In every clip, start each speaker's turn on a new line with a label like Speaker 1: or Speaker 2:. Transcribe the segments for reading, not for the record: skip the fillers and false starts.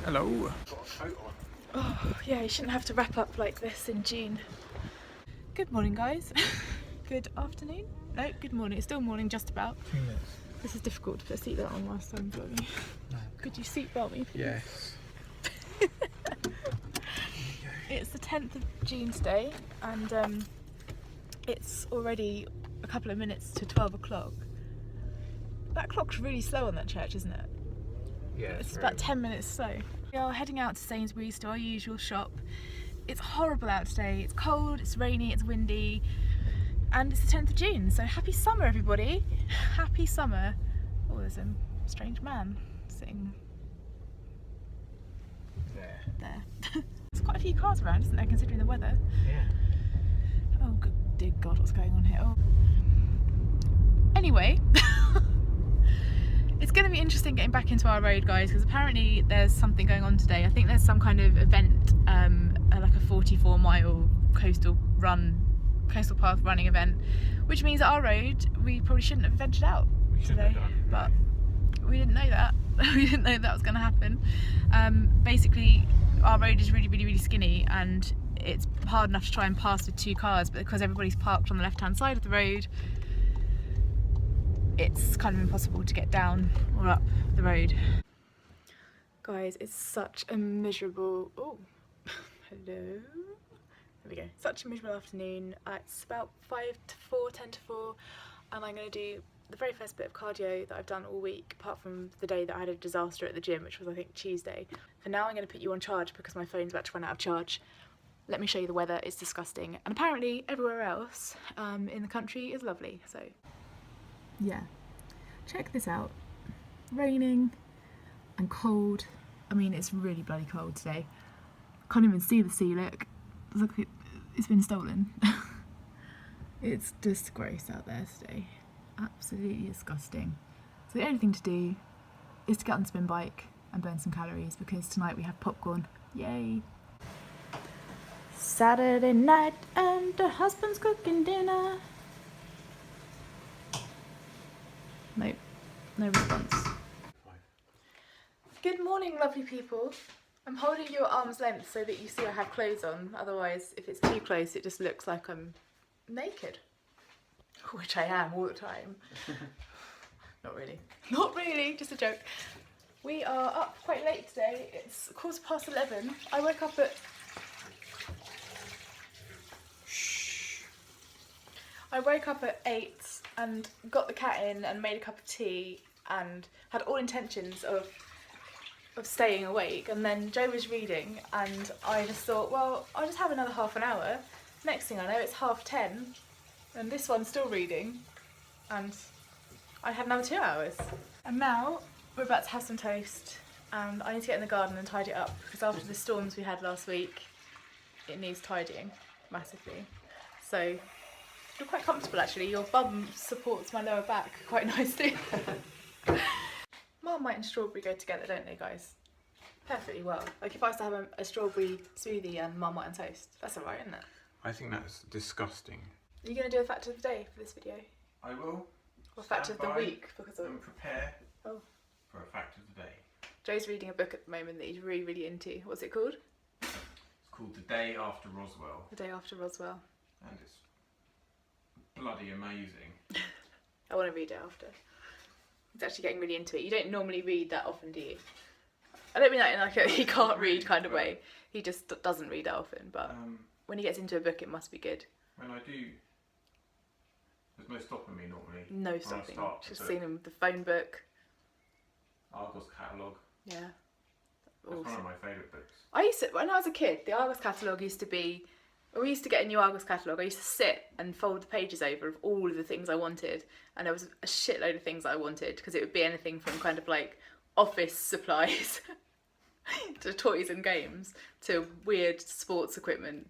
Speaker 1: Hello.
Speaker 2: Oh, yeah, you shouldn't have to wrap up like this in June. Good morning, guys. Good afternoon. No, good morning. It's still morning, just about.
Speaker 1: 3 minutes.
Speaker 2: This is difficult to put a seatbelt on whilst I'm vlogging.
Speaker 1: No.
Speaker 2: Could you seatbelt me, please?
Speaker 1: Yes.
Speaker 2: It's the 10th of June today, and it's already a couple of minutes to 12 o'clock. That clock's really slow on that church, isn't it?
Speaker 1: Yeah.
Speaker 2: It's about 10 minutes slow. We are heading out to Sainsbury's to our usual shop. It's horrible out today. It's cold, it's rainy, it's windy, and it's the 10th of June, so happy summer, everybody. Happy summer. Oh, there's a strange man sitting there. There's quite a few cars around, isn't there, considering the weather?
Speaker 1: Yeah.
Speaker 2: Oh, good, dear God, what's going on here? Oh. Anyway, it's going to be interesting getting back into our road, guys, because apparently there's something going on today. I think there's some kind of event, like a 44-mile coastal path running event, which means that our road, we probably shouldn't have ventured out today, but we didn't know that. We didn't know that was going to happen. Basically, our road is really skinny, and it's hard enough to try and pass with 2 cars, but because everybody's parked on the left-hand side of the road, it's kind of impossible to get down or up the road. Guys, it's such a miserable, oh, hello, there we go, such a miserable afternoon. It's about 5 to 4, 10 to 4, and I'm going to do the very first bit of cardio that I've done all week, apart from the day that I had a disaster at the gym, which was I think Tuesday. For now I'm going to put you on charge because my phone's about to run out of charge. Let me show you the weather, it's disgusting, and apparently everywhere else in the country is lovely, so yeah, check this out. Raining and cold. I mean, it's really bloody cold today. Can't even see the sea, look. Look, it's been stolen. It's just gross out there today. Absolutely disgusting. So the only thing to do is to get on the spin bike and burn some calories, because tonight we have popcorn. Yay! Saturday night and the husband's cooking dinner. Nope, no response. Good morning, lovely people. I'm holding you at arm's length so that you see I have clothes on. Otherwise, if it's too close, it just looks like I'm naked. Which I am all the time. Not really. Not really, just a joke. We are up quite late today. It's 11:15. I woke up at... I woke up at 8 and got the cat in and made a cup of tea and had all intentions of staying awake, and then Joe was reading and I just thought, well, I'll just have another half an hour. Next thing I know, it's 10:30 and this one's still reading, and I had another 2 hours. And now we're about to have some toast, and I need to get in the garden and tidy it up, because after the storms we had last week, it needs tidying massively. So you're quite comfortable actually. Your bum supports my lower back quite nicely. Marmite and strawberry go together, don't they, guys? Perfectly well. Like if I was to have a strawberry smoothie and Marmite and toast, that's alright, isn't it?
Speaker 1: I think that's disgusting.
Speaker 2: Are you going to do a fact of the day for this video?
Speaker 1: I will.
Speaker 2: Or fact of the week? Because
Speaker 1: and prepare for a fact of the day.
Speaker 2: Joe's reading a book at the moment that he's really into. What's it called?
Speaker 1: It's called The Day After Roswell.
Speaker 2: The Day After Roswell.
Speaker 1: And it's bloody amazing.
Speaker 2: I want to read it after. He's actually getting really into it. You don't normally read that often, do you? I don't mean that in like a he can't read kind of way. He just doesn't read that often, but when he gets into a book it must be good.
Speaker 1: When I do, there's no stopping me normally.
Speaker 2: No stopping. Just seen him with the phone book.
Speaker 1: Argos catalogue.
Speaker 2: Yeah.
Speaker 1: That's one of my favourite books.
Speaker 2: I used to, when I was a kid, the Argos catalogue used to be, we used to get a new Argos catalogue. I used to sit and fold the pages over of all of the things I wanted, and there was a shitload of things I wanted, because it would be anything from kind of like office supplies to toys and games to weird sports equipment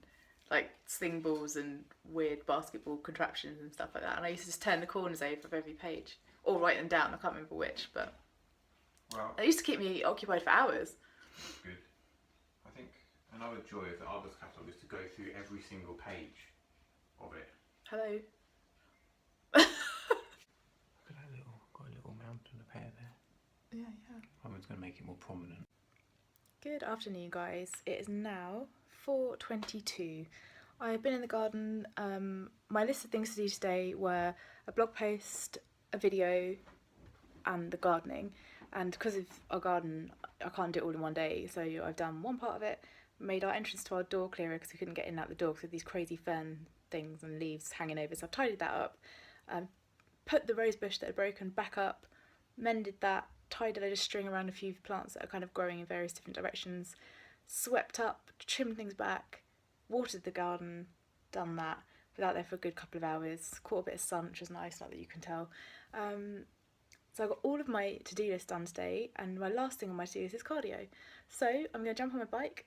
Speaker 2: like sling balls and weird basketball contraptions and stuff like that, and I used to just turn the corners over of every page or write them down. I can't remember which, but
Speaker 1: well,
Speaker 2: it used to keep me occupied for hours.
Speaker 1: That's good. I think another joy of the Argos catalogue is to go through every single page of it.
Speaker 2: Hello.
Speaker 1: Look at that got a little mountain of hair there.
Speaker 2: Yeah.
Speaker 1: Someone's going to make it more prominent.
Speaker 2: Good afternoon, guys. It is now 4:22. I've been in the garden. My list of things to do today were a blog post, a video, and the gardening. And because of our garden, I can't do it all in one day, so I've done one part of it, made our entrance to our door clearer because we couldn't get in and out the door because of these crazy fern things and leaves hanging over, so I've tidied that up, put the rose bush that had broken back up, mended that, tied a load of string around a few plants that are kind of growing in various different directions, swept up, trimmed things back, watered the garden, done that. Was out there for a good couple of hours, caught a bit of sun, which was nice, not that you can tell. So I got all of my to-do list done today, and my last thing on my to-do list is cardio. So I'm going to jump on my bike.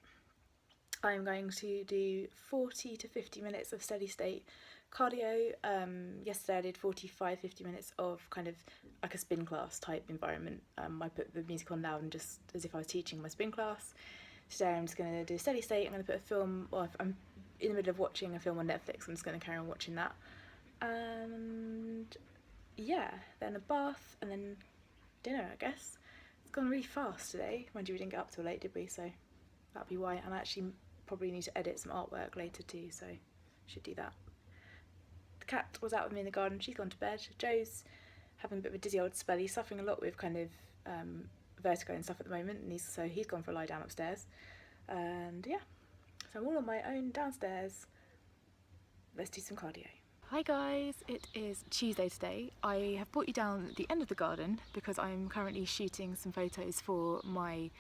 Speaker 2: I'm going to do 40 to 50 minutes of steady state cardio. Yesterday I did 45-50 minutes of kind of like a spin class type environment. I put the music on loud and just as if I was teaching my spin class. Today I'm just going to do a steady state. I'm going to put a film, well, I'm in the middle of watching a film on Netflix, I'm just going to carry on watching that. And yeah, then a bath and then dinner, I guess. It's gone really fast today. Mind you, we didn't get up till late, did we? So that'll be why. And I actually probably need to edit some artwork later too, so should do that. The cat was out with me in the garden. She's gone to bed. Joe's having a bit of a dizzy old spell. He's suffering a lot with kind of vertigo and stuff at the moment, and he's gone for a lie down upstairs. And yeah, so I'm all on my own downstairs. Let's do some cardio. Hi guys, it is Tuesday today. I have brought you down at the end of the garden because I'm currently shooting some photos for my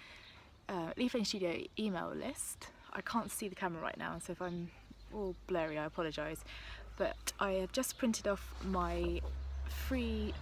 Speaker 2: Leaf Lane Studio email list. I can't see the camera right now, so if I'm all blurry I apologise, but I have just printed off my free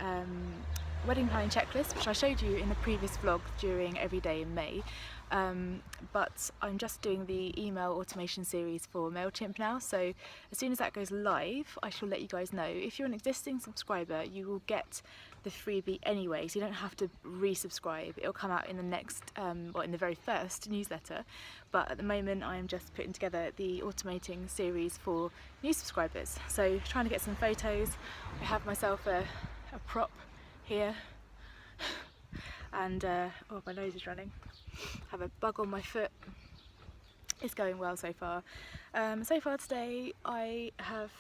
Speaker 2: wedding planning checklist, which I showed you in the previous vlog during Every Day in May. But I'm just doing the email automation series for MailChimp now, so as soon as that goes live I shall let you guys know. If you're an existing subscriber you will get the freebie anyway, so you don't have to resubscribe. It'll come out in the next, or in the very first newsletter, but at the moment I am just putting together the automating series for new subscribers. So trying to get some photos. I have myself a prop here and oh, my nose is running. Have a bug on my foot. It's going well so far. So far today I have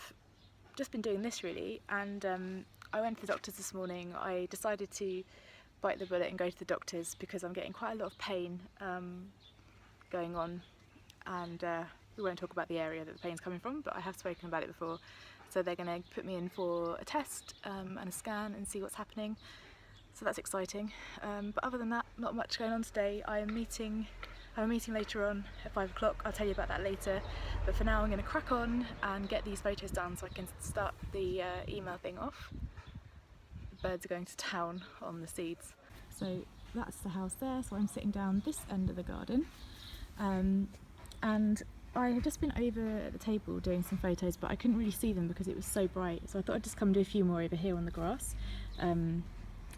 Speaker 2: just been doing this really, and I went to the doctors this morning. I decided to bite the bullet and go to the doctors because I'm getting quite a lot of pain going on, and we won't talk about the area that the pain's coming from, but I have spoken about it before. So they're going to put me in for a test and a scan and see what's happening. So that's exciting. But other than that, not much going on today. I have a meeting later on at 5 o'clock. I'll tell you about that later. But for now I'm going to crack on and get these photos done so I can start the email thing off. The birds are going to town on the seeds. So that's the house there. So I'm sitting down this end of the garden. And I have just been over at the table doing some photos, but I couldn't really see them because it was so bright. So I thought I'd just come and do a few more over here on the grass.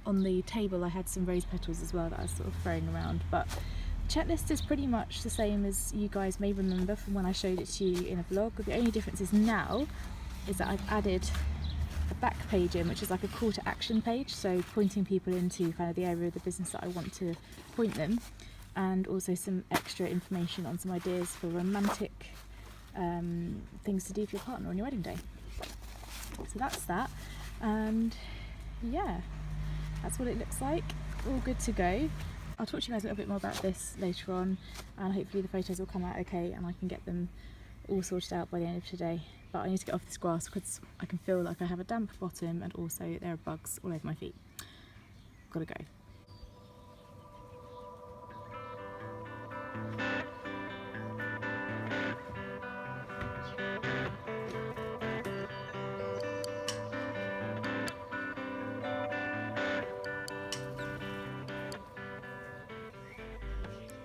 Speaker 2: On the table I had some rose petals as well that I was sort of throwing around, but the checklist is pretty much the same as you guys may remember from when I showed it to you in a vlog. The only difference is now is that I've added a back page in, which is like a call to action page, so pointing people into kind of the area of the business that I want to point them, and also some extra information on some ideas for romantic things to do for your partner on your wedding day. So that's that, and yeah, that's what it looks like. All good to go. I'll talk to you guys a little bit more about this later on, and hopefully the photos will come out okay and I can get them all sorted out by the end of today. But I need to get off this grass because I can feel like I have a damp bottom and also there are bugs all over my feet. Gotta go.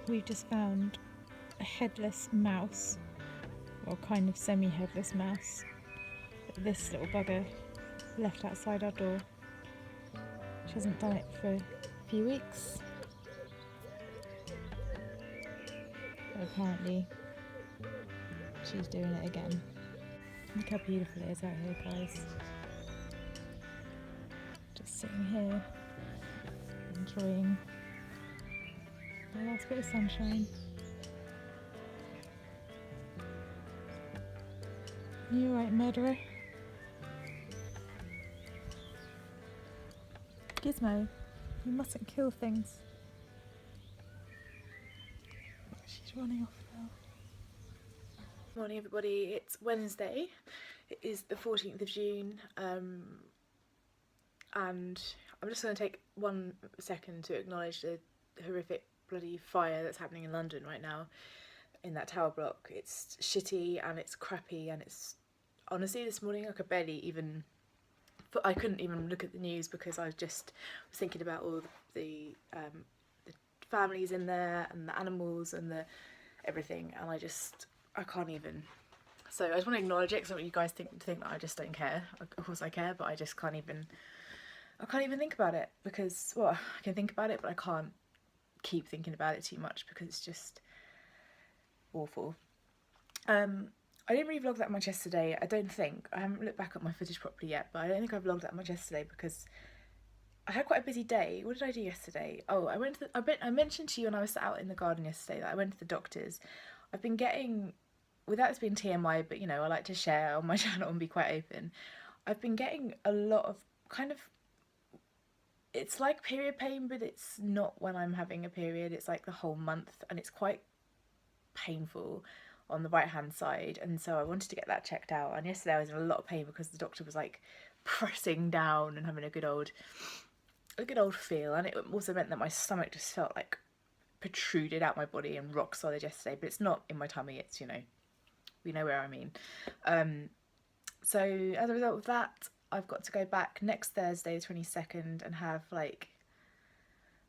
Speaker 2: We've just found a headless mouse, or kind of semi-headless mouse, that this little bugger left outside our door. She hasn't done it for a few weeks, but apparently she's doing it again. Look how beautiful it is out here, guys. Just sitting here enjoying the last bit of sunshine. You right, murderer? Gizmo, you mustn't kill things. She's running off now. Morning everybody, it's Wednesday. It is the 14th of June and I'm just going to take 1 second to acknowledge the horrific bloody fire that's happening in London right now in that tower block. It's shitty and it's crappy and it's honestly this morning I could barely even, I couldn't even look at the news because I just was thinking about all the families in there and the animals and the everything, and I can't even. So I just want to acknowledge it because I want you guys think that I just don't care. Of course I care, but I just can't even. I can't even think about it because, well, I can think about it, but I can't keep thinking about it too much because it's just awful. I didn't really vlog that much yesterday. I don't think. I haven't looked back at my footage properly yet, but I don't think I vlogged that much yesterday because I had quite a busy day. What did I do yesterday? Oh, I mentioned to you when I was out in the garden yesterday that I went to the doctor's. I've been getting, without this being TMI, but you know, I like to share on my channel and be quite open. I've been getting a lot of kind of, it's like period pain, but it's not when I'm having a period. It's like the whole month and it's quite painful on the right hand side, and so I wanted to get that checked out. And yesterday I was in a lot of pain because the doctor was like pressing down and having a good old feel, and it also meant that my stomach just felt like protruded out my body and rock solid yesterday, but it's not in my tummy, it's, you know, we know where I mean. So as a result of that, I've got to go back next Thursday the 22nd and have like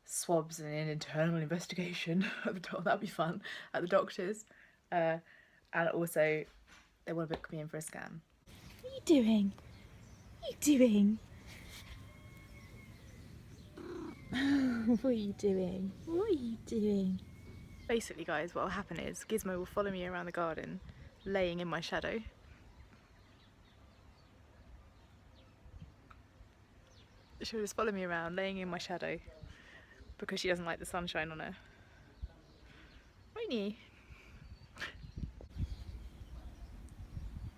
Speaker 2: swabs and an internal investigation at the doctor. That'd be fun at the doctor's, and also they want to book me in for a scan. What are you doing? What are you doing? What are you doing? What are you doing? Basically guys, what will happen is Gizmo will follow me around the garden, laying in my shadow. She'll just follow me around, laying in my shadow, because she doesn't like the sunshine on her. Won't you?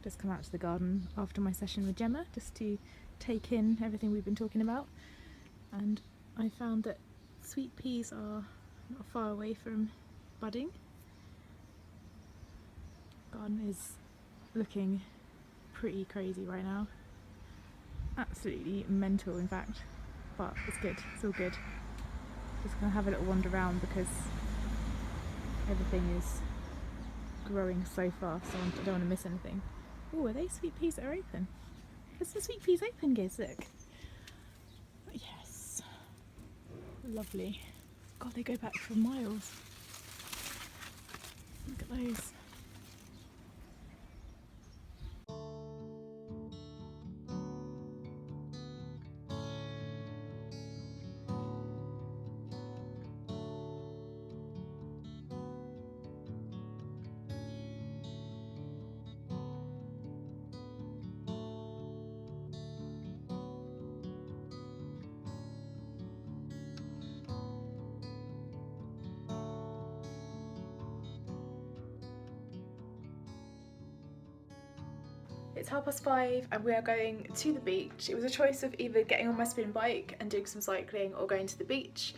Speaker 2: Just come out to the garden after my session with Gemma, just to take in everything we've been talking about. And I found that sweet peas are not far away from budding. Garden is looking pretty crazy right now. Absolutely mental in fact, but it's good, it's all good. Just gonna have a little wander around because everything is growing so fast, so I don't want to miss anything. Oh, are they sweet peas that are open? Is the sweet peas open, Giz? Look. Yes. Lovely. God, they go back for miles. Look at those. It's 5:30 and we are going to the beach. It was a choice of either getting on my spin bike and doing some cycling or going to the beach,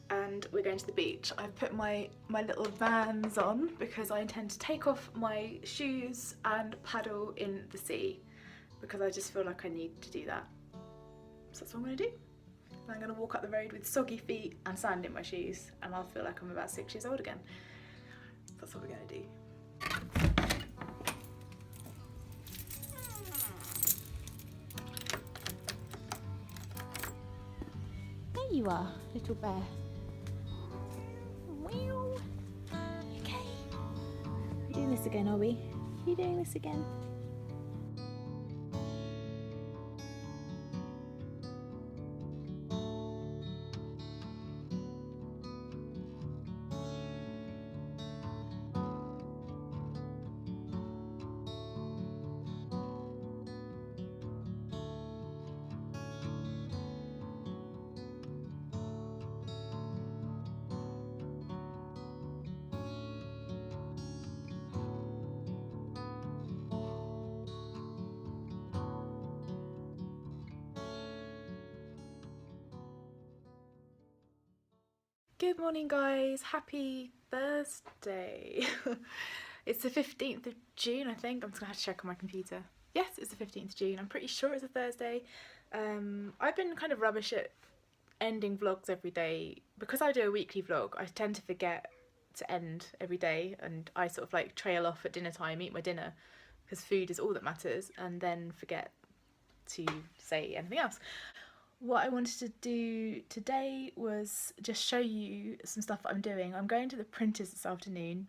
Speaker 2: and we're going to the beach. I've put my little Vans on because I intend to take off my shoes and paddle in the sea because I just feel like I need to do that. So that's what I'm going to do. I'm going to walk up the road with soggy feet and sand in my shoes and I'll feel like I'm about 6 years old again. That's what we're going to do. There you are, little bear. Meow. Okay. We're doing this again, are we? Are you doing this again? Good morning guys, happy Thursday. It's the 15th of June I think, I'm just gonna have to check on my computer. Yes, it's the 15th of June, I'm pretty sure it's a Thursday. I've been kind of rubbish at ending vlogs every day. Because I do a weekly vlog, I tend to forget to end every day, and I sort of like trail off at dinner time, eat my dinner, because food is all that matters, and then forget to say anything else. What I wanted to do today was just show you some stuff that I'm doing. I'm going to the printers this afternoon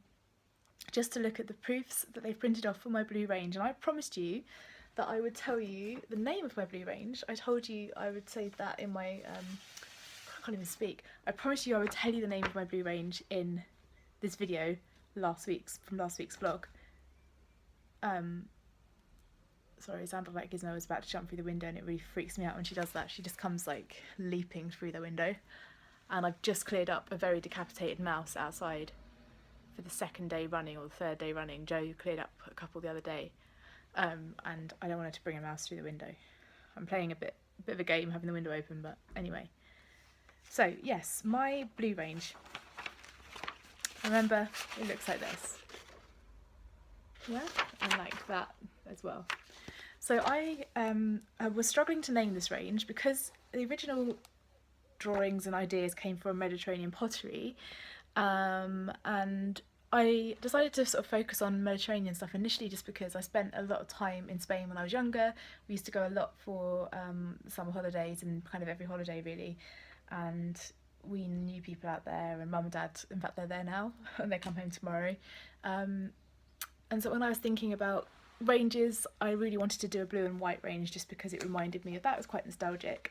Speaker 2: just to look at the proofs that they've printed off for my blue range, and I promised you that I would tell you the name of my blue range. I told you I would say that in my, I can't even speak. I promised you I would tell you the name of my blue range in this video from last week's vlog. Sorry, it sounded like Gizmo was about to jump through the window, and it really freaks me out when she does that. She just comes like leaping through the window. And I've just cleared up a very decapitated mouse outside for the second day running, or the third day running. Joe cleared up a couple the other day, and I don't want her to bring a mouse through the window. I'm playing a bit of a game having the window open, but anyway. So yes, my blue range. Remember, it looks like this. Yeah, and like that as well. So I was struggling to name this range because the original drawings and ideas came from Mediterranean pottery, and I decided to sort of focus on Mediterranean stuff initially just because I spent a lot of time in Spain when I was younger. We used to go a lot for summer holidays and kind of every holiday really, and we knew people out there, and mum and dad, in fact they're there now and they come home tomorrow. And so when I was thinking about ranges, I really wanted to do a blue and white range just because it reminded me of that. It was quite nostalgic.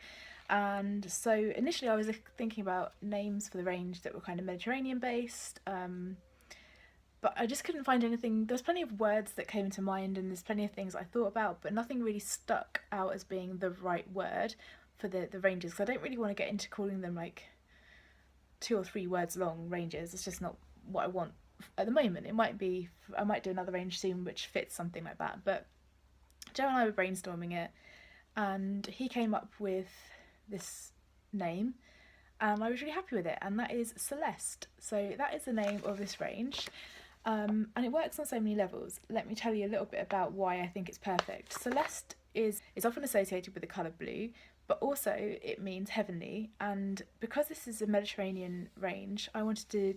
Speaker 2: And so initially I was thinking about names for the range that were kind of Mediterranean based, but I just couldn't find anything. There's plenty of words that came to mind, and there's plenty of things I thought about, but nothing really stuck out as being the right word for the ranges, because I don't really want to get into calling them like 2 or 3 words long ranges. It's just not what I want at the moment. It might be, I might do another range soon which fits something like that, but Joe and I were brainstorming it and he came up with this name and I was really happy with it, and that is Celeste. So that is the name of this range, and it works on so many levels. Let me tell you a little bit about why I think it's perfect. Celeste is often associated with the colour blue, but also it means heavenly, and because this is a Mediterranean range, I wanted to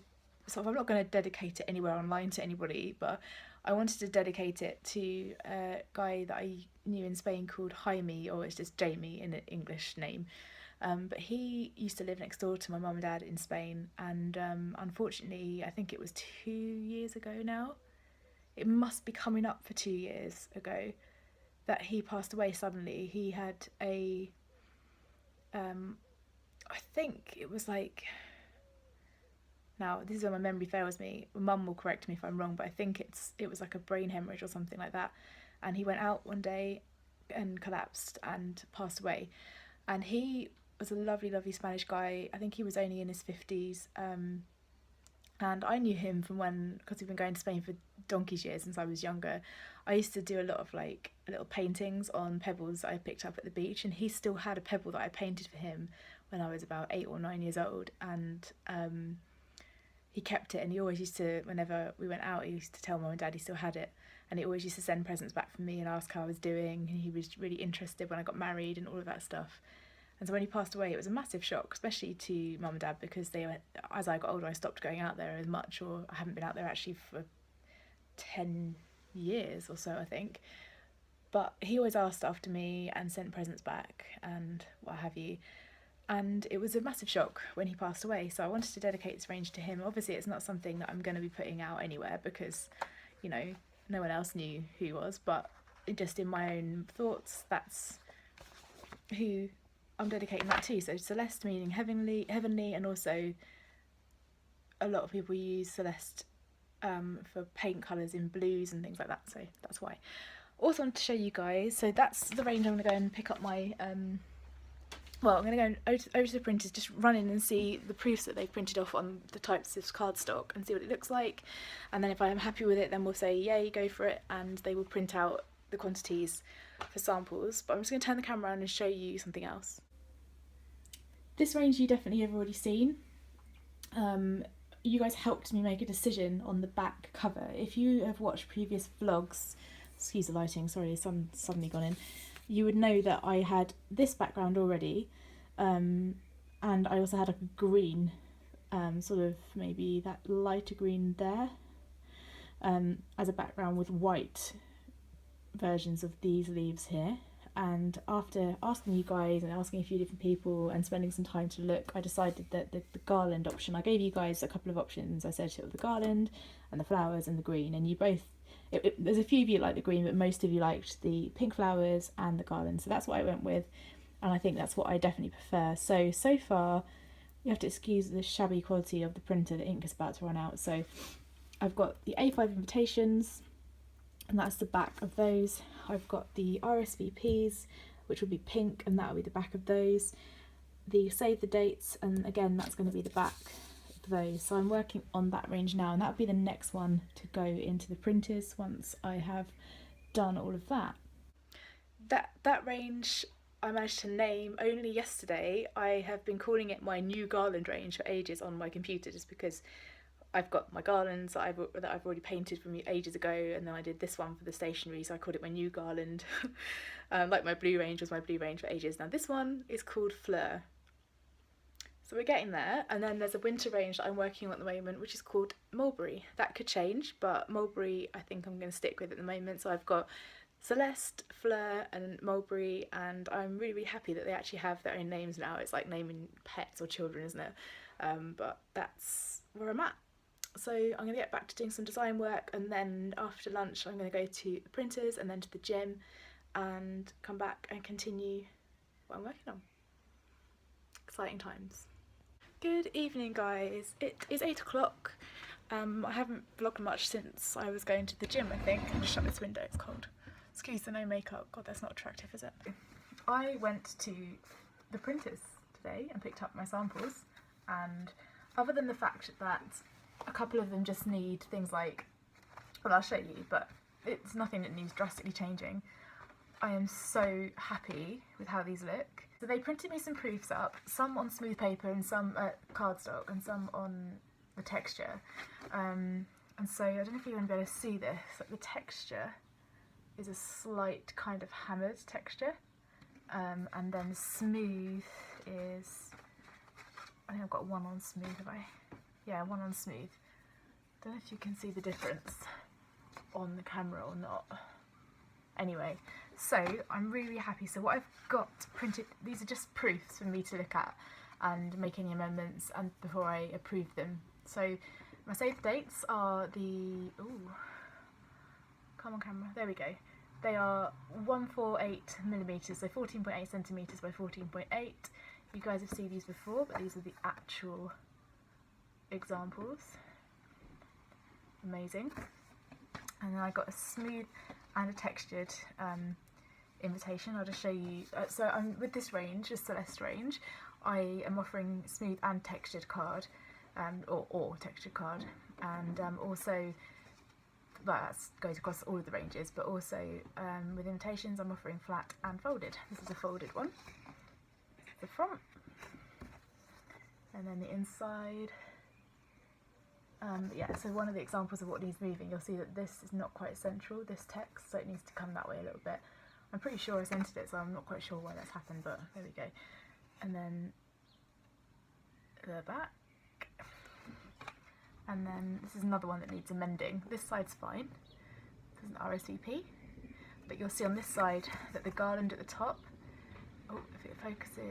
Speaker 2: I'm not going to dedicate it anywhere online to anybody, but I wanted to dedicate it to a guy that I knew in Spain called Jaime, or it's just Jamie in an English name. But he used to live next door to my mum and dad in Spain, and unfortunately, I think it was 2 years ago now, it must be coming up for 2 years ago, that he passed away suddenly. He had a, I think it was like, now this is where my memory fails me, mum will correct me if I'm wrong, but I think it was like a brain hemorrhage or something like that, and he went out one day and collapsed and passed away. And he was a lovely Spanish guy. I think he was only in his 50s, and I knew him from when, because we've been going to Spain for donkey's years since I was younger. I used to do a lot of like little paintings on pebbles that I picked up at the beach, and he still had a pebble that I painted for him when I was about 8 or 9 years old, and he kept it, and he always used to, whenever we went out, he used to tell mum and dad he still had it, and he always used to send presents back for me and ask how I was doing, and he was really interested when I got married and all of that stuff. And so when he passed away, it was a massive shock, especially to mum and dad, because as I got older I stopped going out there as much, or I haven't been out there actually for 10 years or so I think. But he always asked after me and sent presents back and what have you. And it was a massive shock when he passed away, so I wanted to dedicate this range to him. Obviously it's not something that I'm going to be putting out anywhere because, you know, no one else knew who he was, but just in my own thoughts, that's who I'm dedicating that to. So Celeste meaning heavenly, and also a lot of people use Celeste for paint colours in blues and things like that, so that's why. Also wanted to show you guys, so that's the range. I'm going to go and pick up my well, I'm going to go over to the printers, just run in and see the proofs that they've printed off on the types of cardstock and see what it looks like, and then if I'm happy with it, then we'll say yay, go for it, and they will print out the quantities for samples. But I'm just going to turn the camera around and show you something else. This range you definitely have already seen. you guys helped me make a decision on the back cover. If you have watched previous vlogs, excuse the lighting, sorry, the sun's suddenly gone in, you would know that I had this background already, and I also had like a green, sort of maybe that lighter green there, as a background with white versions of these leaves here. And after asking you guys and asking a few different people and spending some time to look, I decided that the garland option, I gave you guys a couple of options. I said the garland and the flowers and the green, and you both, there's a few of you like the green, but most of you liked the pink flowers and the garland, so that's what I went with, and I think that's what I definitely prefer. So far, you have to excuse the shabby quality of the printer, the ink is about to run out. So I've got the A5 invitations, and that's the back of those. I've got the RSVPs, which will be pink, and that will be the back of those. The save the dates, and again that's going to be the back of those. So I'm working on that range now, and that'll be the next one to go into the printers once I have done all of that. That range I managed to name only yesterday. I have been calling it my new garland range for ages on my computer, just because I've got my garlands that I've already painted from ages ago, and then I did this one for the stationery, so I called it my new garland. Like my blue range was my blue range for ages. Now this one is called Fleur. So we're getting there, and then there's a winter range that I'm working on at the moment, which is called Mulberry. That could change, but Mulberry I think I'm going to stick with at the moment. So I've got Celeste, Fleur and Mulberry, and I'm really happy that they actually have their own names now. It's like naming pets or children, isn't it? But that's where I'm at. So I'm going to get back to doing some design work, and then after lunch I'm going to go to the printers and then to the gym and come back and continue what I'm working on. Exciting times. Good evening guys, it is 8 o'clock. I haven't vlogged much since I was going to the gym, I think. I'll just shut this window, it's cold. Excuse the no makeup, god that's not attractive, is it? I went to the printers today and picked up my samples, and other than the fact that a couple of them just need things like, well I'll show you, but it's nothing that needs drastically changing, I am so happy with how these look. So they printed me some proofs up, some on smooth paper and some cardstock and some on the texture. And so I don't know if you're going to be able to see this, like the texture is a slight kind of hammered texture, and then smooth is, I think I've got one on smooth, have I? Yeah, one on smooth. Don't know if you can see the difference on the camera or not. Anyway, so I'm really happy. So what I've got printed, these are just proofs for me to look at and make any amendments and before I approve them. So my save dates are the, ooh, come on camera, there we go. They are 148mm, so 14.8 centimetres by 14.8. You guys have seen these before, but these are the actual examples. Amazing. And then I got a smooth and a textured invitation. I'll just show you. So I'm with this range, the Celeste range, I am offering smooth and textured card, or textured card, and also, well, that goes across all of the ranges, but also with invitations I'm offering flat and folded. This is a folded one. The front, and then the inside. Yeah, so one of the examples of what needs moving, you'll see that this is not quite central, this text, so it needs to come that way a little bit. I'm pretty sure I centered it, so I'm not quite sure why that's happened, but there we go. And then the back. And then this is another one that needs amending. This side's fine, this is an RSVP, but you'll see on this side that the garland at the top, oh, if it focuses,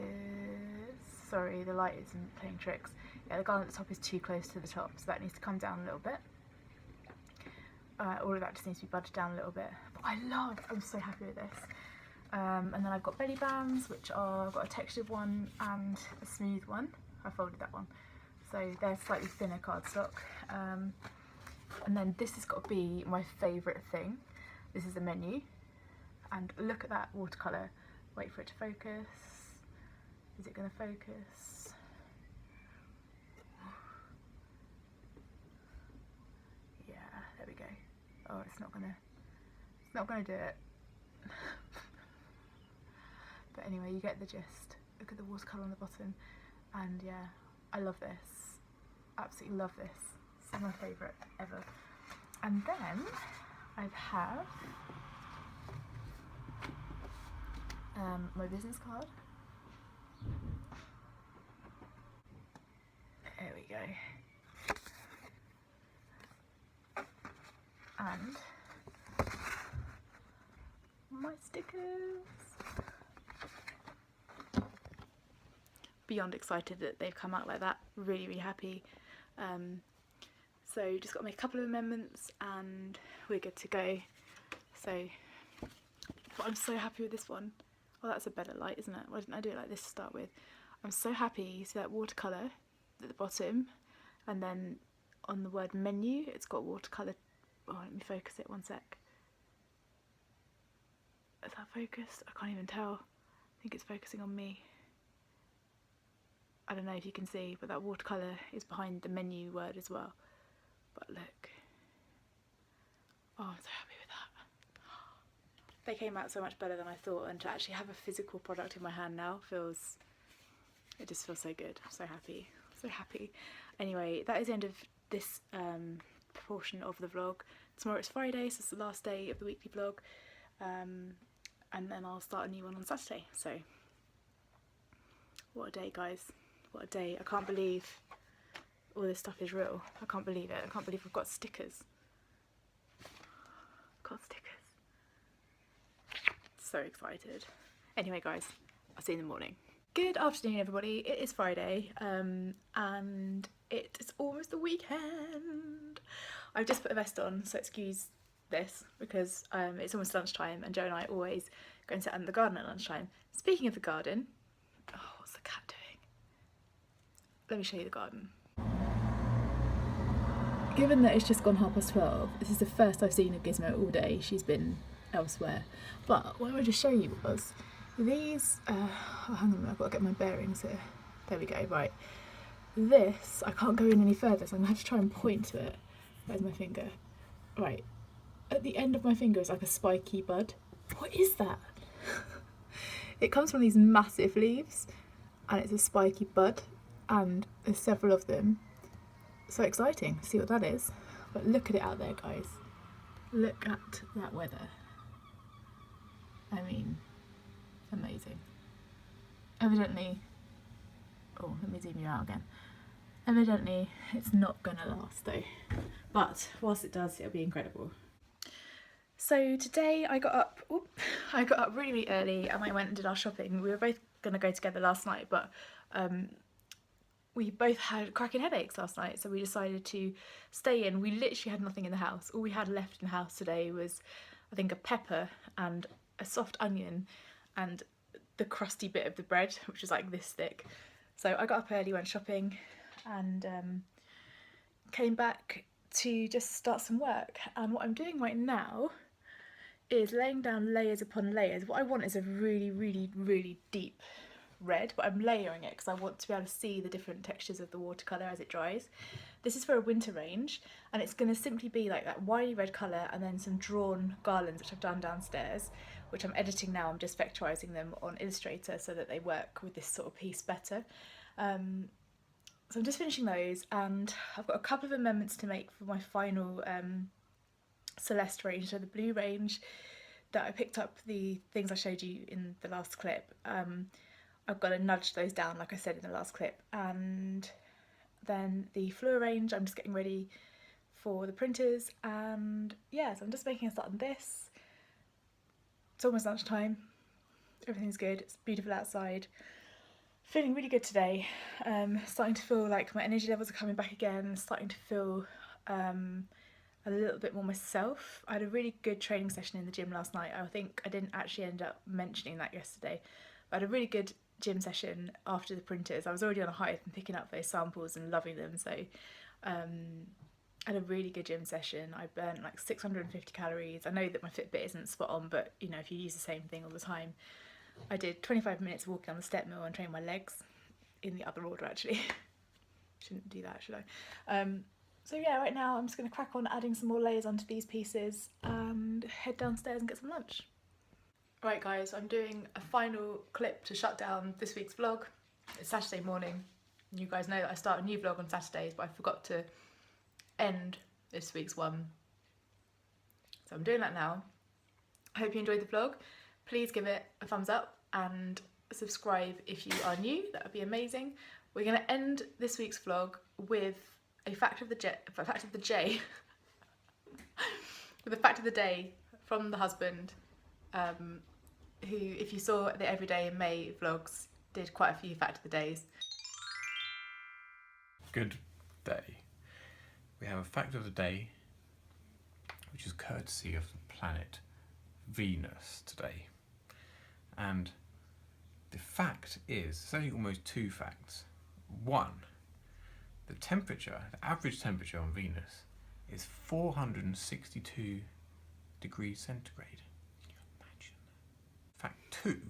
Speaker 2: sorry, the light isn't playing tricks. Yeah, the garland at the top is too close to the top, so that needs to come down a little bit. All of that just needs to be budged down a little bit. But I'm so happy with this. And then I've got belly bands, which are, I've got a textured one and a smooth one. I folded that one. So they're slightly thinner cardstock. And then this has got to be my favourite thing. This is the menu. And look at that watercolour. Wait for it to focus. Is it going to focus? Yeah, there we go. Oh, it's not gonna do it. But anyway, you get the gist. Look at the watercolour on the bottom, and yeah, I love this. Absolutely love this. This is my favourite ever. And then I have my business card. There we go. And my stickers. Beyond excited that they've come out like that. Really, really happy. So just got to make a couple of amendments and we're good to go. So, but I'm so happy with this one. Oh, that's a better light, isn't it? Why didn't I do it like this to start with? I'm so happy. See that watercolour at the bottom, and then on the word menu it's got watercolour. Oh, let me focus it, one sec. Is that focused? I can't even tell. I think it's focusing on me. I don't know if you can see, but that watercolour is behind the menu word as well. But look. Oh, I'm so happy with that. They came out so much better than I thought, and to actually have a physical product in my hand now it just feels so good. I'm so happy. So happy. Anyway, that is the end of this portion of the vlog. Tomorrow it's Friday, so it's the last day of the weekly vlog. And then I'll start a new one on Saturday. So, what a day, guys. What a day. I can't believe all this stuff is real. I can't believe it. I can't believe we've got stickers. Got stickers. So excited. Anyway, guys, I'll see you in the morning. Good afternoon, everybody. It is Friday, and it is almost the weekend. I've just put a vest on, so excuse this, because it's almost lunchtime, and Joe and I always go and sit out in the garden at lunchtime. Speaking of the garden, oh, what's the cat doing? Let me show you the garden. Given that it's just gone 12:30, this is the first I've seen of Gizmo all day. She's been elsewhere. But what I wanted to show you was these, oh, hang on a minute, I've got to get my bearings here. There we go, right. This, I can't go in any further, so I'm going to have to try and point to it. Where's my finger? Right. At the end of my finger is like a spiky bud. What is that? It comes from these massive leaves, and it's a spiky bud, and there's several of them. So exciting to see what that is. But look at it out there, guys. Look at that weather. I mean, amazing. Evidently, oh, let me zoom you out again. Evidently, it's not gonna last though. But whilst it does, it'll be incredible. So today I got up really, really early, and I went and did our shopping. We were both gonna go together last night, but we both had cracking headaches last night, so we decided to stay in. We literally had nothing in the house. All we had left in the house today was, I think, a pepper and a soft onion and the crusty bit of the bread, which was like this thick. So I got up early, went shopping, and came back to just start some work. And what I'm doing right now is laying down layers upon layers. What I want is a really, really, really deep red, but I'm layering it because I want to be able to see the different textures of the watercolour as it dries. This is for a winter range, and it's going to simply be like that winey red colour and then some drawn garlands, which I've done downstairs, which I'm editing now. I'm just vectorising them on Illustrator so that they work with this sort of piece better. So I'm just finishing those, and I've got a couple of amendments to make for my final Celeste range, so the blue range that I picked up the things I showed you in the last clip. I've got to nudge those down like I said in the last clip, and then the Fleur range I'm just getting ready for the printers, and yeah, so I'm just making a start on this. It's almost lunchtime, everything's good, it's beautiful outside. Feeling really good today, starting to feel like my energy levels are coming back again, starting to feel a little bit more myself. I had a really good training session in the gym last night. I think I didn't actually end up mentioning that yesterday, but I had a really good gym session after the printers. I was already on a high and picking up those samples and loving them, so I had a really good gym session. I burnt like 650 calories. I know that my Fitbit isn't spot on, but you know, if you use the same thing all the time. I did 25 minutes walking on the step mill and trained my legs in the other order actually. Shouldn't do that, should I? So yeah, right now I'm just going to crack on adding some more layers onto these pieces and head downstairs and get some lunch. Right guys, I'm doing a final clip to shut down this week's vlog. It's Saturday morning, You guys know that I start a new vlog on Saturdays, but I forgot to end this week's one. So I'm doing that now. I hope you enjoyed the vlog. Please give it a thumbs up and subscribe if you are new. That would be amazing. We're going to end this week's vlog with a fact of the day with a fact of the day from the husband, who, if you saw the Everyday in May vlogs, did quite a few fact of the days.
Speaker 1: Good day. We have a fact of the day, which is courtesy of the planet Venus today. And the fact is, it's only almost two facts. One, the temperature, the average temperature on Venus is 462 degrees centigrade. Can you imagine that? Fact two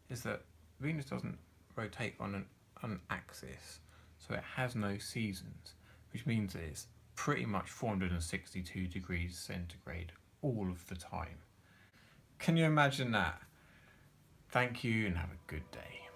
Speaker 1: is that Venus doesn't rotate on an axis, so it has no seasons, which means that it's pretty much 462 degrees centigrade all of the time. Can you imagine that? Thank you and have a good day.